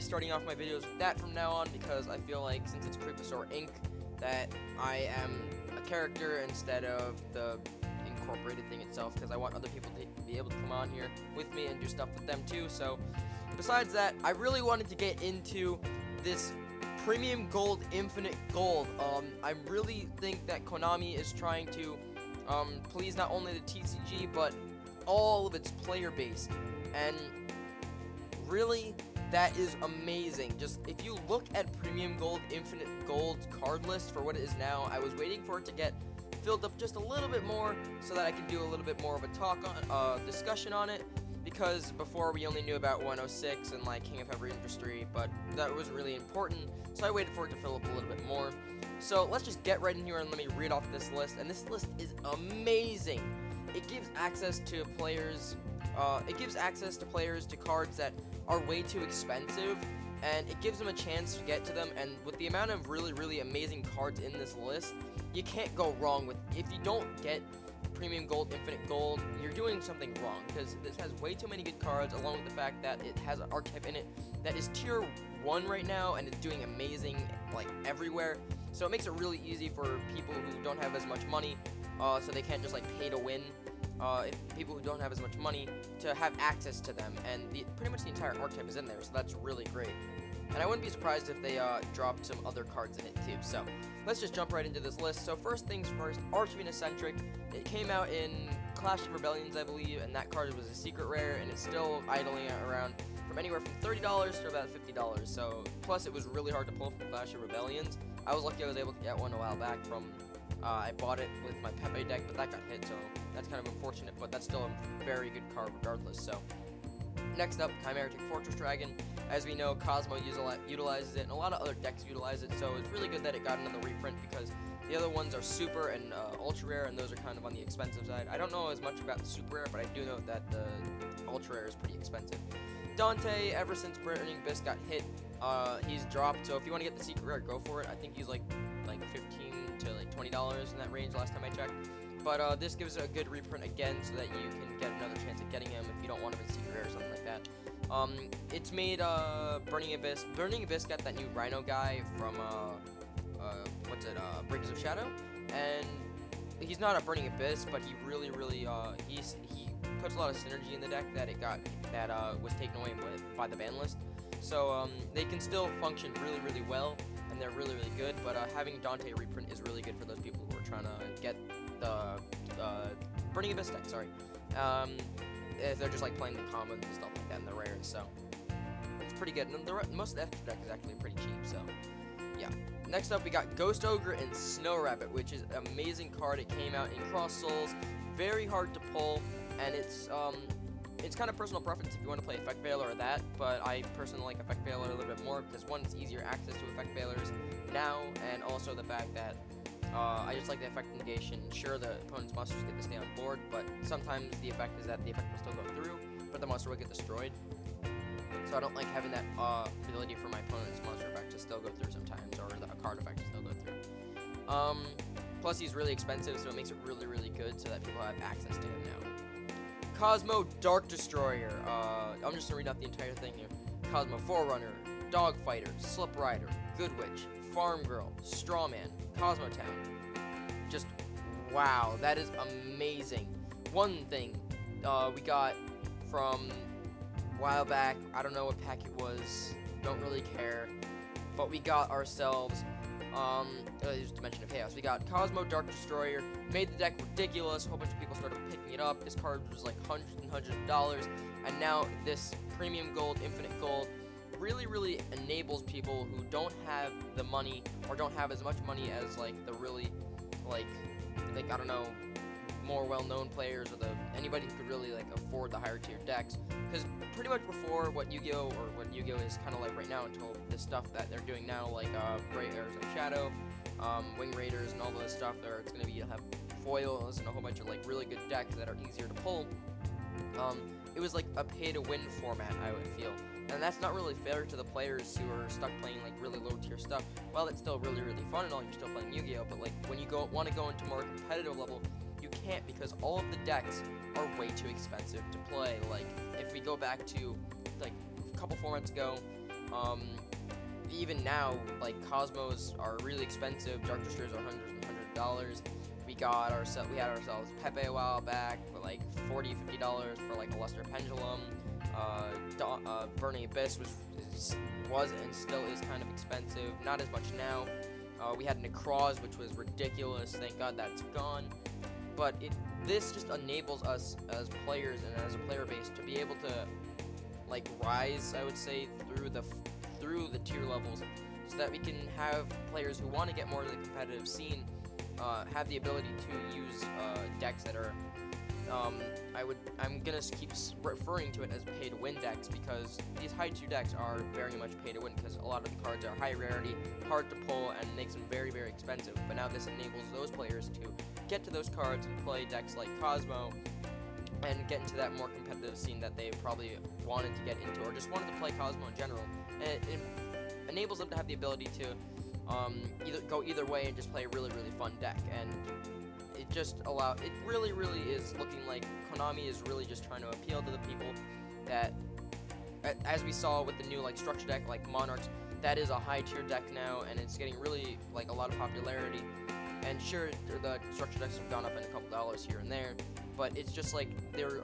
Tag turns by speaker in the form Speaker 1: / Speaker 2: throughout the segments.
Speaker 1: starting off my videos with that from now on, because I feel like since it's Creeposaur Inc. that I am a character instead of the incorporated thing itself, because I want other people to be able to come on here with me and do stuff with them too. So besides that, I really wanted to get into this Premium Gold, Infinite Gold. I really think that Konami is trying to please not only the TCG, but all of its player base. And really, that is amazing. Just, if you look at Premium Gold, Infinite Gold card list for what it is now, I was waiting for it to get filled up just a little bit more so that I could do a little bit more of a talk on, discussion on it. Because before we only knew about 106 and like King of Every Industry, but that was really important, so I waited for it to fill up a little bit more. So let's just get right in here and let me read off this list. And this list is amazing. It gives access to players. To cards that are way too expensive, and it gives them a chance to get to them. And with the amount of really amazing cards in this list, you can't go wrong with. If you don't get Premium Gold, Infinite Gold, you're doing something wrong, because this has way too many good cards, along with the fact that it has an archetype in it that is tier 1 right now, and it's doing amazing, like, everywhere. So it makes it really easy for people who don't have as much money, so they can't just, like, pay to win. People who don't have as much money to have access to them, and pretty much the entire archetype is in there, so that's really great. And I wouldn't be surprised if they dropped some other cards in it too. So let's just jump right into this list. So first things first, Archvenus-centric. It came out in Clash of Rebellions, I believe, and that card was a secret rare, and it's still idling around from anywhere from $30 to about $50. So plus it was really hard to pull from Clash of Rebellions. I was lucky I was able to get one a while back from. I bought it with my Pepe deck, but that got hit, so that's kind of unfortunate, but that's still a very good card regardless. So next up, Chimeritic Fortress Dragon. As we know, Cosmo utilizes it, and a lot of other decks utilize it, so it's really good that it got another reprint, because the other ones are super and ultra rare, and those are kind of on the expensive side. I don't know as much about the super rare, but I do know that the ultra rare is pretty expensive. Dante, ever since Burning Abyss got hit, he's dropped, so if you want to get the secret rare, go for it. I think he's like $15 to like $20 in that range last time I checked. But this gives it a good reprint again, so that you can get another chance at getting him if you don't want him in secret rare or something like that. It's made Burning Abyss. Burning Abyss got that new Rhino guy from Breakers of Shadow, and he's not a Burning Abyss, but he really he puts a lot of synergy in the deck that was taken away by the ban list. So they can still function really well, and they're really good. But having Dante reprint is really good for those people who are trying to get the Burning Abyss deck. Sorry. If they're just like playing the commons and stuff like that and the rares, so it's pretty good. And most of the extra deck is actually pretty cheap, so yeah. Next up, we got Ghost Ogre and Snow Rabbit, which is an amazing card. It came out in Cross Souls, very hard to pull, and it's kind of personal preference if you want to play Effect Veiler or that, but I personally like Effect Veiler a little bit more, because one, it's easier access to Effect Veilers now, and also the fact that I just like the effect negation. Sure, the opponent's monsters get to stay on board, but sometimes the effect is that the effect will still go through, but the monster will get destroyed. So I don't like having that ability for my opponent's monster effect to still go through sometimes, or a card effect to still go through. Plus, he's really expensive, so it makes it really good so that people have access to him now. Cosmo Dark Destroyer. I'm just gonna read out the entire thing here. Cosmo Forerunner, Dogfighter, Slip Rider, Good Witch, Farm Girl, Strawman, Cosmo Town. Just wow, that is amazing. One thing we got from a while back, I don't know what pack it was, don't really care, but we got ourselves Dimension of Chaos. We got Cosmo Dark Destroyer, made the deck ridiculous, a whole bunch of people started picking it up. This card was like hundreds and hundreds of dollars, and now this Premium Gold, Infinite Gold really enables people who don't have the money, or don't have as much money as like the really like I don't know, more well-known players, or anybody who could really like afford the higher tier decks. Because pretty much before, what Yu-Gi-Oh, or what Yu-Gi-Oh is kind of like right now, until the stuff that they're doing now, like Breakers of Shadow, Wing Raiders, and all this stuff, it's gonna be have foils and a whole bunch of like really good decks that are easier to pull. It was like a pay-to-win format, I would feel. And that's not really fair to the players who are stuck playing like really low tier stuff. While it's still really fun and all, you're still playing Yu-Gi-Oh, but like when you want to go into more competitive level, you can't, because all of the decks are way too expensive to play. Like if we go back to like a couple formats ago, Even now, like, Cosmos are really expensive. Dark Destroyers are hundreds and hundreds of dollars. We had ourselves Pepe a while back for like $40-$50 for like a Luster Pendulum. Burning Abyss was and still is kind of expensive. Not as much now. We had Necroz, which was ridiculous. Thank God that's gone. But this just enables us as players and as a player base to be able to like rise, I would say, through the tier levels, so that we can have players who want to get more to the competitive scene have the ability to use decks that are I'm gonna keep referring to it as pay-to-win decks, because these high tier decks are very much pay-to-win, because a lot of the cards are high rarity, hard to pull, and makes them very, very expensive. But now this enables those players to get to those cards and play decks like Cosmo and get into that more competitive scene that they probably wanted to get into, or just wanted to play Cosmo in general. And it enables them to have the ability to either go either way and just play a really, really fun deck. And it really, really is looking like Konami is really just trying to appeal to the people that, as we saw with the new like structure deck like Monarchs, that is a high tier deck now, and it's getting really like a lot of popularity. And sure, the structure decks have gone up in a couple dollars here and there, but it's just like they're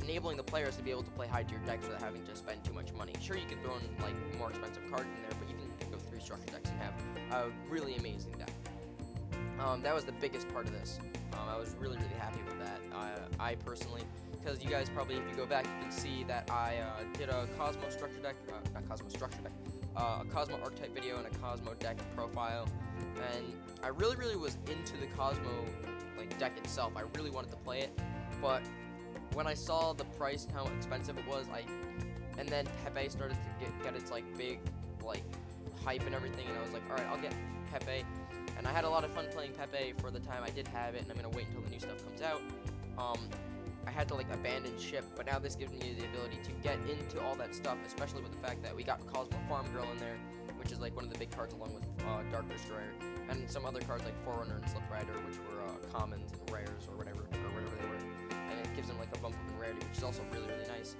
Speaker 1: enabling the players to be able to play high tier decks without having to spend too much money. Sure, you can throw in like more expensive cards in there, but you can pick up 3 structure decks and have a really amazing deck. That was the biggest part of this. I was really, really happy with that. I personally, because you guys probably, if you go back, you can see that I did a Cosmo structure deck, a Cosmo archetype video and a Cosmo deck profile, and I really, really was into the Cosmo like deck itself. I really wanted to play it, but when I saw the price and how expensive it was, and then Pepe started to get its like big like hype and everything, and I was like, alright, I'll get Pepe. And I had a lot of fun playing Pepe for the time I did have it, and I'm going to wait until the new stuff comes out. I had to like abandon ship, but now this gives me the ability to get into all that stuff, especially with the fact that we got Cosmo Farm Girl in there, which is like one of the big cards along with Dark Destroyer, and some other cards like Forerunner and Slip Rider, which were commons and rares or whatever they were, and it gives them like a bump up in rarity, which is also really, really nice.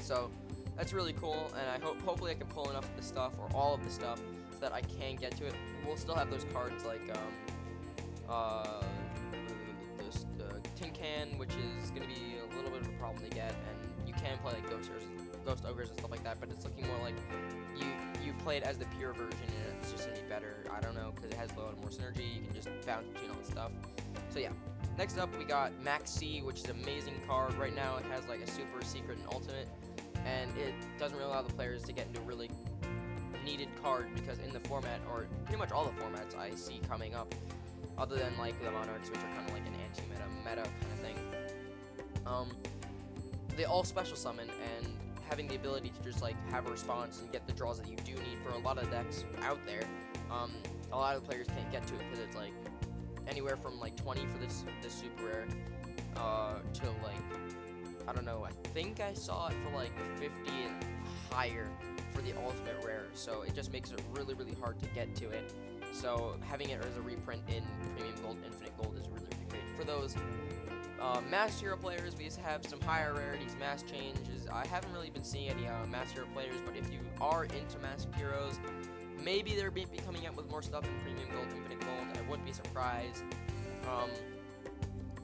Speaker 1: So that's really cool, and I hopefully I can pull enough of the stuff, or all of the stuff, so that I can get to it. We'll still have those cards like the Tin Can, which is going to be a little bit of a problem to get, and you can play like Ghost Ogres and stuff like that, but it's looking more like you play it as the pure version, and it's just going to be better. I don't know, because it has a lot more synergy. You can just bounce between all the stuff. So yeah. Next up, we got Max C, which is an amazing card. Right now, it has like a super secret and ultimate, and it doesn't really allow the players to get into a really needed card, because in the format, or pretty much all the formats I see coming up, other than like the Monarchs, which are kind of like an meta kind of thing, they all special summon, and having the ability to just like have a response and get the draws that you do need for a lot of decks out there, a lot of players can't get to it because it's like anywhere from like 20 for this super rare to like, I don't know, I think I saw it for like 50 and higher for the ultimate rare, so it just makes it really, really hard to get to it. So having it as a reprint in Premium Gold, Infinite Gold is really, really great. For those Masked Hero players, we have some higher rarities, Mass Changes. I haven't really been seeing any Masked Hero players, but if you are into Masked Heroes, maybe they're be coming out with more stuff in Premium Gold, Infinite Gold. I wouldn't be surprised.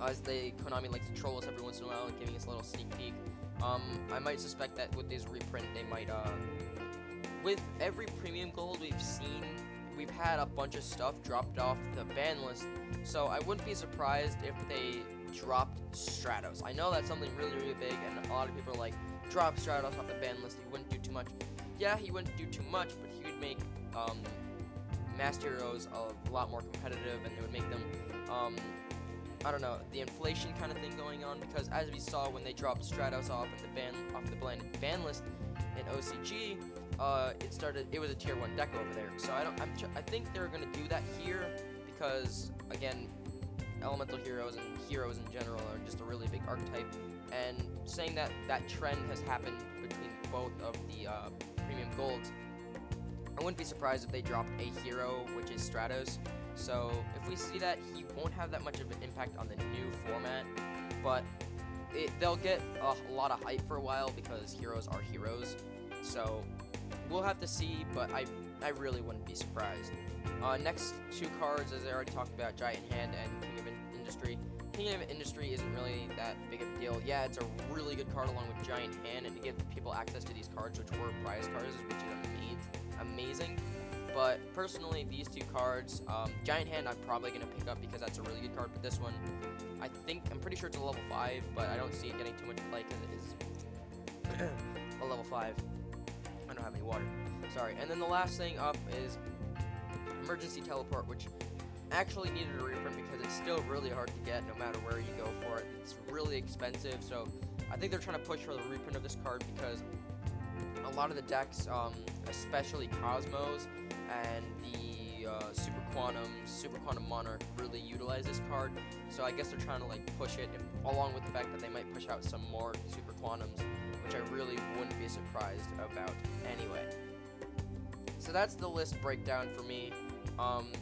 Speaker 1: As Konami likes to troll us every once in a while, giving us a little sneak peek. I might suspect that with this reprint, they might, with every Premium Gold we've had a bunch of stuff dropped off the ban list, so I wouldn't be surprised if they dropped Stratos. I know that's something really, really big, and a lot of people are like, drop Stratos off the ban list, he wouldn't do too much. Yeah, he wouldn't do too much, but he would make, Masked Heroes a lot more competitive, and it would make them, I don't know, the inflation kind of thing going on, because as we saw when they dropped Stratos off the ban list in OCG, it was a tier 1 deck over there. So I think they're gonna do that here, because again, elemental heroes and heroes in general are just a really big archetype, and saying that trend has happened between both of the Premium Golds, I wouldn't be surprised if they dropped a hero, which is Stratos. So if we see that, he won't have that much of an impact on the new format, but they'll get a lot of hype for a while, because heroes are heroes. So we'll have to see, but I really wouldn't be surprised. Next two cards, as I already talked about, Giant Hand and King of Industry. King of Industry isn't really that big of a deal. Yeah, it's a really good card along with Giant Hand, and to give people access to these cards, which were prize cards, which is amazing. But personally, these two cards, Giant Hand, I'm probably going to pick up because that's a really good card. But this one, I'm pretty sure it's a level 5, but I don't see it getting too much play because it is a level 5. I don't have any water. Sorry. And then the last thing up is Emergency Teleport, which actually needed a reprint because it's still really hard to get no matter where you go for it. It's really expensive, so I think they're trying to push for the reprint of this card because a lot of the decks, especially Cosmos and the Super Quantum Monarch, really utilize this card. So I guess they're trying to like push it, along with the fact that they might push out some more Super Quantums, which I really wouldn't be surprised about anyway. So that's the list breakdown for me.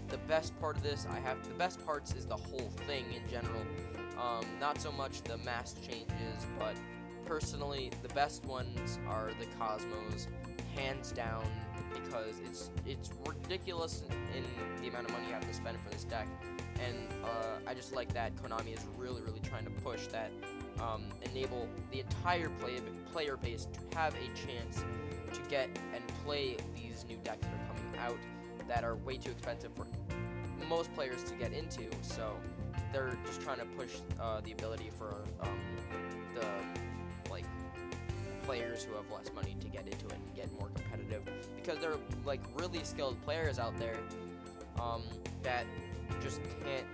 Speaker 1: The best part of this, the best parts is the whole thing in general. Not so much the mass changes, but personally, the best ones are the Cosmos, hands down, because it's ridiculous in the amount of money you have to spend for this deck, and I just like that Konami is really trying to push that, enable the entire player base to have a chance to get and play these new decks that are coming out that are way too expensive for most players to get into. So they're just trying to push the ability for the players who have less money to get into it and get more competitive, because there are like really skilled players out there that just can't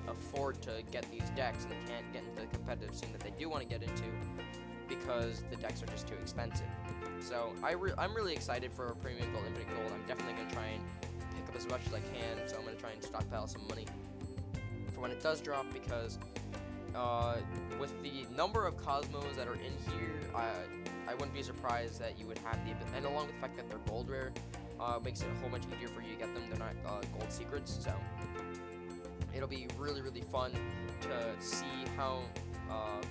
Speaker 1: afford to get these decks and can't get into the competitive scene that they do want to get into because the decks are just too expensive. So I'm really excited for Premium Gold, Infinite Gold. I'm definitely going to try and pick up as much as I can, so I'm going to try and stockpile some money for when it does drop, because with the number of Cosmos that are in here, I wouldn't be surprised that you would have the ability, and along with the fact that they're gold rare, makes it a whole much easier for you to get them. They're not gold secrets, so it'll be really fun to see how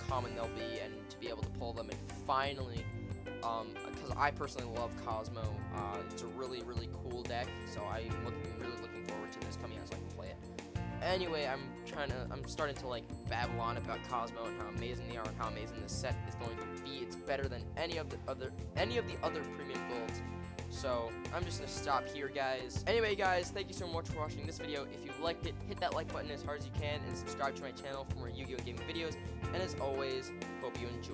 Speaker 1: common they'll be and to be able to pull them. And finally, because I personally love Cosmo, it's a really cool deck, so I'm really looking forward to this coming out so I can play it. Anyway, I'm starting to like babble on about Cosmo and how amazing they are and how amazing this set is going to be. It's better than any of the other Premium Golds. So I'm just gonna stop here, guys. Anyway, guys, thank you so much for watching this video. If you liked it, hit that like button as hard as you can and subscribe to my channel for more Yu-Gi-Oh! Gaming videos. And as always, hope you enjoy.